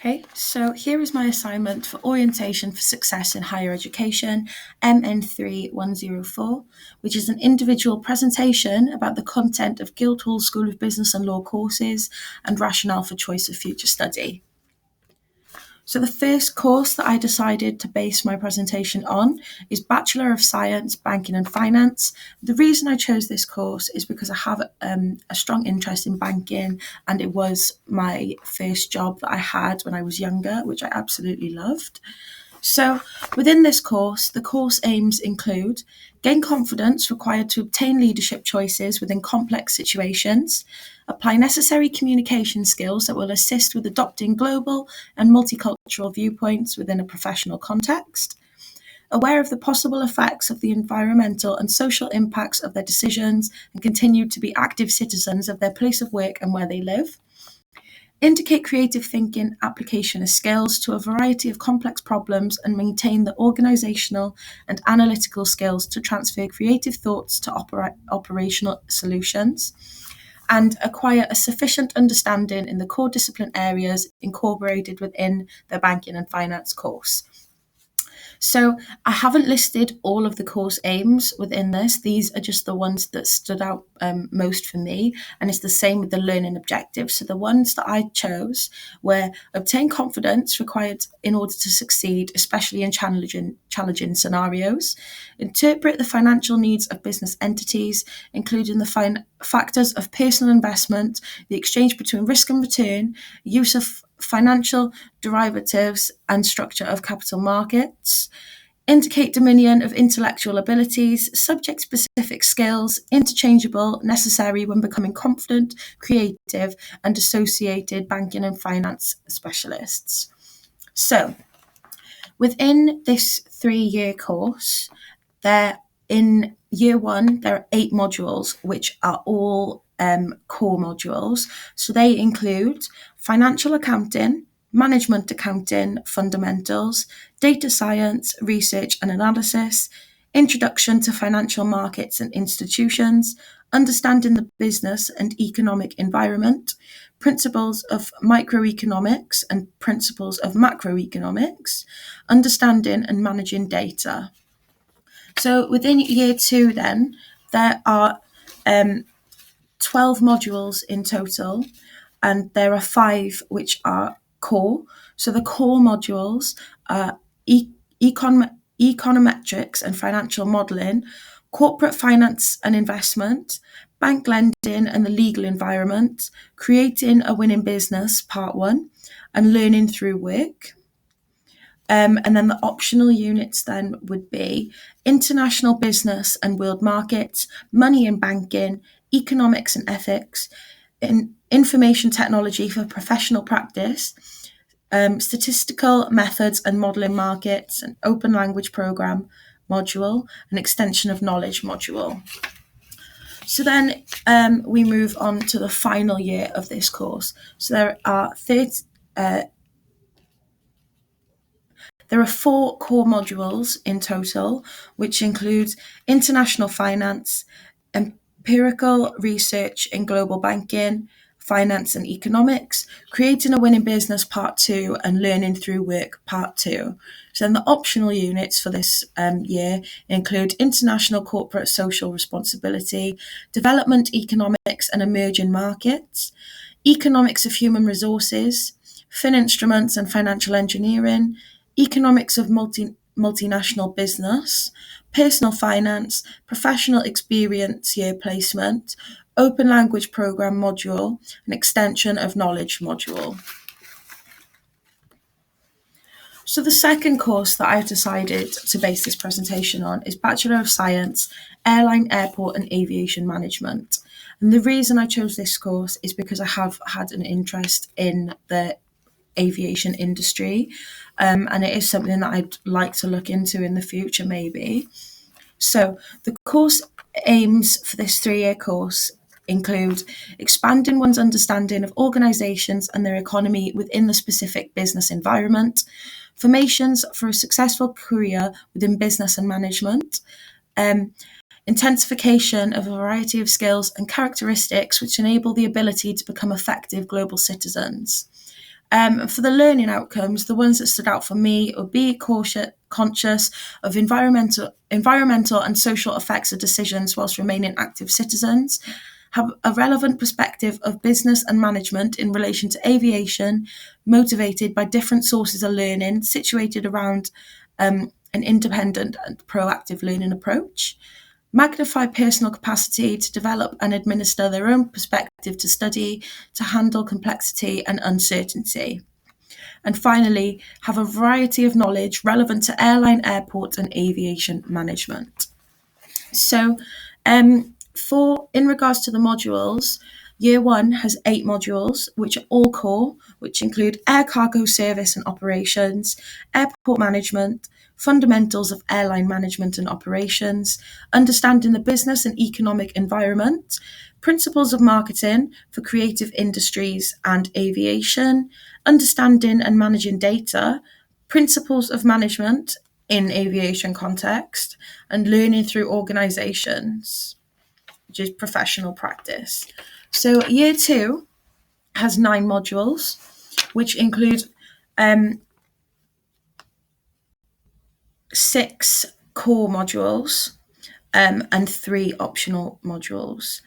Okay, so here is my assignment for Orientation for Success in Higher Education, MN3104, which is an individual presentation about the content of Guildhall School of Business and Law courses and rationale for choice of future study. So the first course that I decided to base my presentation on is Bachelor of Science, Banking and Finance. The reason I chose this course is because I have a strong interest in banking, and it was my first job that I had when I was younger, which I absolutely loved. So within this course, the course aims include gain confidence required to obtain leadership choices within complex situations, apply necessary communication skills that will assist with adopting global and multicultural viewpoints within a professional context, aware of the possible effects of the environmental and social impacts of their decisions and continue to be active citizens of their place of work and where they live, indicate creative thinking, application of skills to a variety of complex problems and maintain the organisational and analytical skills to transfer creative thoughts to operational solutions, and acquire a sufficient understanding in the core discipline areas incorporated within the banking and finance course. So I haven't listed all of the course aims within this. These are just the ones that stood out most for me, and it's the same with the learning objectives. So the ones that I chose were obtain confidence required in order to succeed, especially in challenging scenarios, interpret the financial needs of business entities, including the factors of personal investment, the exchange between risk and return, use of financial derivatives and structure of capital markets, indicate dominion of intellectual abilities, subject-specific skills, interchangeable, necessary when becoming confident, creative, and associated banking and finance specialists. So, within this 3-year course, in year 1, there are 8 modules, which are all core modules. So they include financial accounting, management accounting fundamentals, data science, research and analysis, introduction to financial markets and institutions, understanding the business and economic environment, principles of microeconomics and principles of macroeconomics, understanding and managing data. So within year 2 then, there are 12 modules in total, and there are 5 which are core. So the core modules are econometrics and financial modelling, corporate finance and investment, bank lending and the legal environment, creating a winning business, part 1, and learning through work. And then the optional units then would be international business and world markets, money and banking, economics and ethics, information technology for professional practice, statistical methods and modelling markets, an open language program module, an extension of knowledge module. So then we move on to the final year of this course. So there are 4 core modules in total, which include international finance, empirical research in global banking, finance and economics, creating a winning business, part 2, and learning through work, part 2. So then the optional units for this year include international corporate social responsibility, development economics and emerging markets, economics of human resources, fin instruments and financial engineering, economics of multinational business, personal finance, professional experience year placement, open language program module, and extension of knowledge module. So the second course that I've decided to base this presentation on is Bachelor of Science, Airline, Airport and Aviation Management. And the reason I chose this course is because I have had an interest in the aviation industry, and it is something that I'd like to look into in the future maybe. So the course aims for this 3-year course include expanding one's understanding of organisations and their economy within the specific business environment, formations for a successful career within business and management, intensification of a variety of skills and characteristics which enable the ability to become effective global citizens, For the learning outcomes, the ones that stood out for me would be conscious of environmental and social effects of decisions whilst remaining active citizens, have a relevant perspective of business and management in relation to aviation, motivated by different sources of learning, situated around an independent and proactive learning approach, magnify personal capacity to develop and administer their own perspective to study, to handle complexity and uncertainty. And finally, have a variety of knowledge relevant to airline, airport, and aviation management. So, in regards to the modules, Year 1 has 8 modules, which are all core, which include air cargo service and operations, airport management, fundamentals of airline management and operations, understanding the business and economic environment, principles of marketing for creative industries and aviation, understanding and managing data, principles of management in aviation context, and learning through organizations, which is professional practice. So Year 2 has 9 modules, which include 6 core modules and 3 optional modules.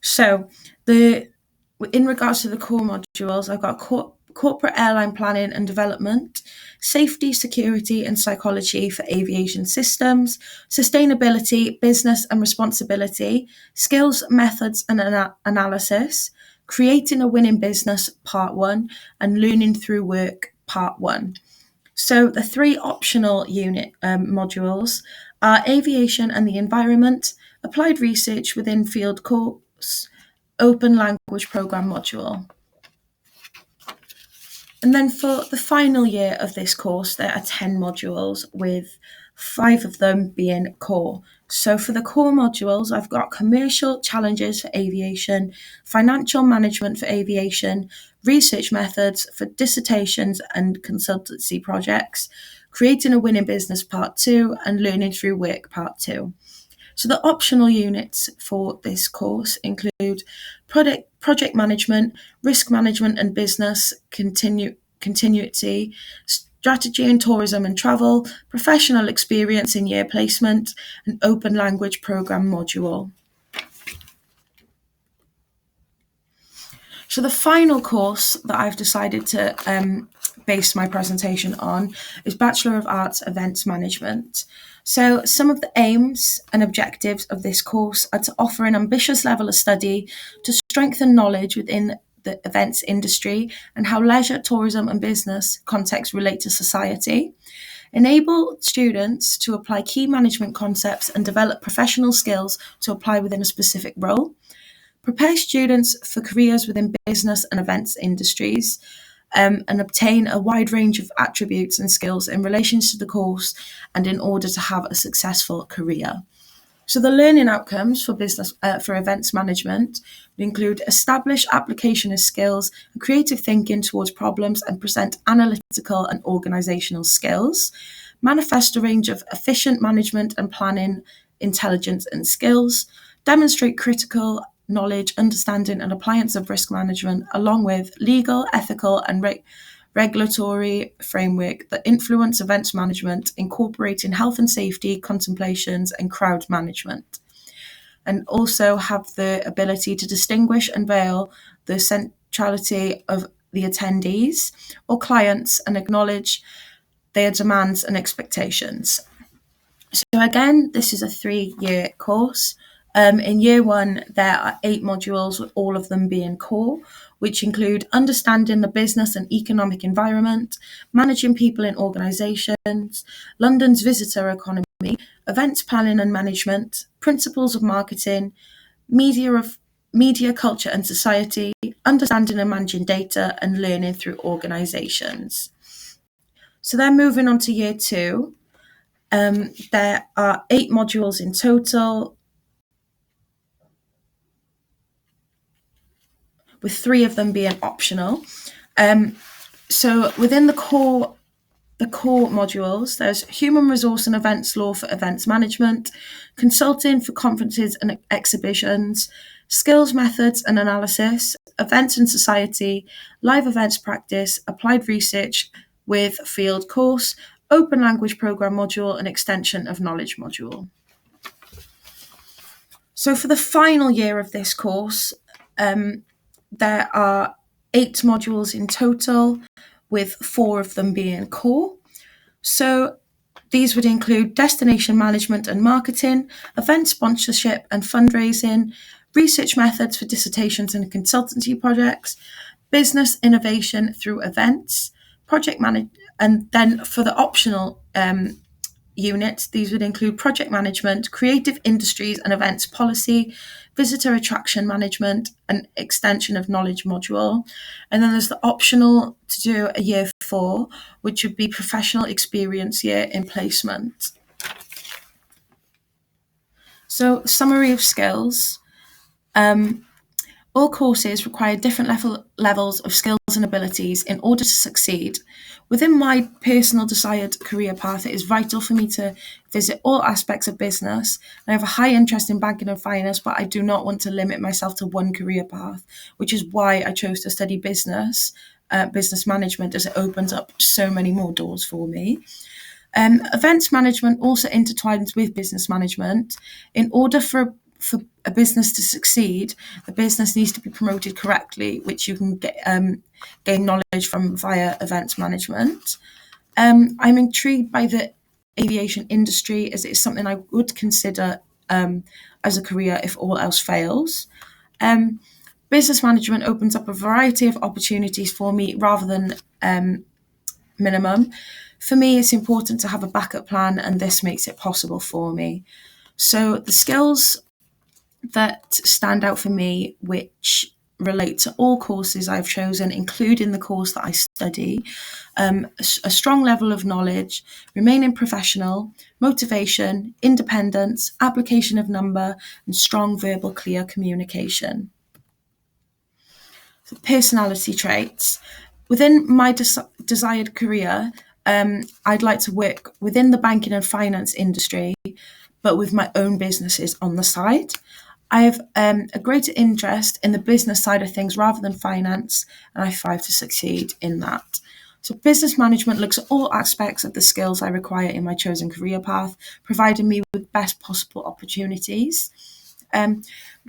So in regards to the core modules, I've got corporate airline planning and development, safety, security and psychology for aviation systems, sustainability, business and responsibility, skills, methods and analysis, creating a winning business, part 1, and learning through work, part 1. So the 3 optional unit modules are aviation and the environment, applied research within field course, open language program module. And then for the final year of this course, there are 10 modules, with 5 of them being core. So for the core modules, I've got commercial challenges for aviation, financial management for aviation, research methods for dissertations and consultancy projects, creating a winning business, part 2, and learning through work, part 2. So the optional units for this course include project management, risk management and business continuity, strategy in tourism and travel, professional experience in year placement, and open language program module. So the final course that I've decided to base my presentation on is Bachelor of Arts Events Management. So some of the aims and objectives of this course are to offer an ambitious level of study to strengthen knowledge within the events industry and how leisure, tourism and business contexts relate to society, enable students to apply key management concepts and develop professional skills to apply within a specific role, prepare students for careers within business and events industries, and obtain a wide range of attributes and skills in relation to the course and in order to have a successful career. So the learning outcomes for for events management include establish application of skills and creative thinking towards problems and present analytical and organizational skills, manifest a range of efficient management and planning intelligence and skills, demonstrate critical knowledge, understanding and appliance of risk management, along with legal, ethical and regulatory framework that influence events management, incorporating health and safety contemplations and crowd management, and also have the ability to distinguish and veil the centrality of the attendees or clients and acknowledge their demands and expectations. So again, this is a 3-year course. In Year 1, there are 8 modules, with all of them being core, which include understanding the business and economic environment, managing people in organisations, London's visitor economy, events planning and management, principles of marketing, media, culture and society, understanding and managing data, and learning through organisations. So then moving on to Year 2, there are 8 modules in total, with 3 of them being optional. So within the core modules, there's human resource and events law for events management, consulting for conferences and exhibitions, skills, methods and analysis, events and society, live events practice, applied research with field course, open language program module, and extension of knowledge module. So for the final year of this course, there are 8 modules in total, with 4 of them being core. So these would include destination management and marketing, event sponsorship and fundraising, research methods for dissertations and consultancy projects, business innovation through events, project management, and then for the optional units, these would include project management, creative industries and events policy, visitor attraction management, and extension of knowledge module. And then there's the optional to do a year 4, which would be professional experience year in placement. So, summary of skills. All courses require different levels of skills and abilities in order to succeed. Within my personal desired career path, it is vital for me to visit all aspects of business. I have a high interest in banking and finance, but I do not want to limit myself to one career path, which is why I chose to study business management, as it opens up so many more doors for me. Events management also intertwines with business management. In order for a business to succeed, the business needs to be promoted correctly, which you can gain knowledge from via events management. I'm intrigued by the aviation industry, as it is something I would consider as a career if all else fails. Business management opens up a variety of opportunities for me rather than minimum. For me, it's important to have a backup plan, and this makes it possible for me. So the skills that stand out for me, which relate to all courses I've chosen, including the course that I study, a strong level of knowledge, remaining professional, motivation, independence, application of number, and strong verbal clear communication. So personality traits. Within my desired career, I'd like to work within the banking and finance industry, but with my own businesses on the side. I have a greater interest in the business side of things rather than finance, and I strive to succeed in that. So business management looks at all aspects of the skills I require in my chosen career path, providing me with best possible opportunities.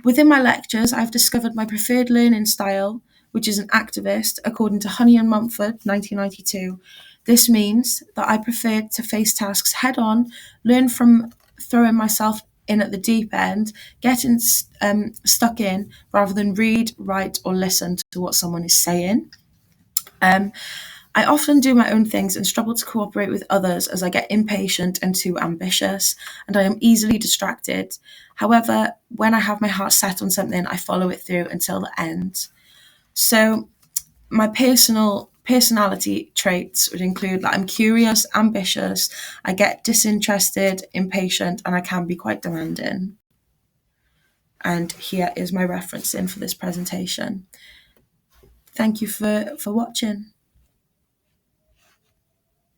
Within my lectures, I've discovered my preferred learning style, which is an activist, according to Honey and Mumford, 1992. This means that I prefer to face tasks head on, learn from throwing myself in at the deep end, getting stuck in, rather than read, write, or listen to what someone is saying. I often do my own things and struggle to cooperate with others, as I get impatient and too ambitious, and I am easily distracted. However, when I have my heart set on something, I follow it through until the end. So my personality traits would include that I'm curious, ambitious, I get disinterested, impatient, and I can be quite demanding. And here is my referencing for this presentation. Thank you for watching.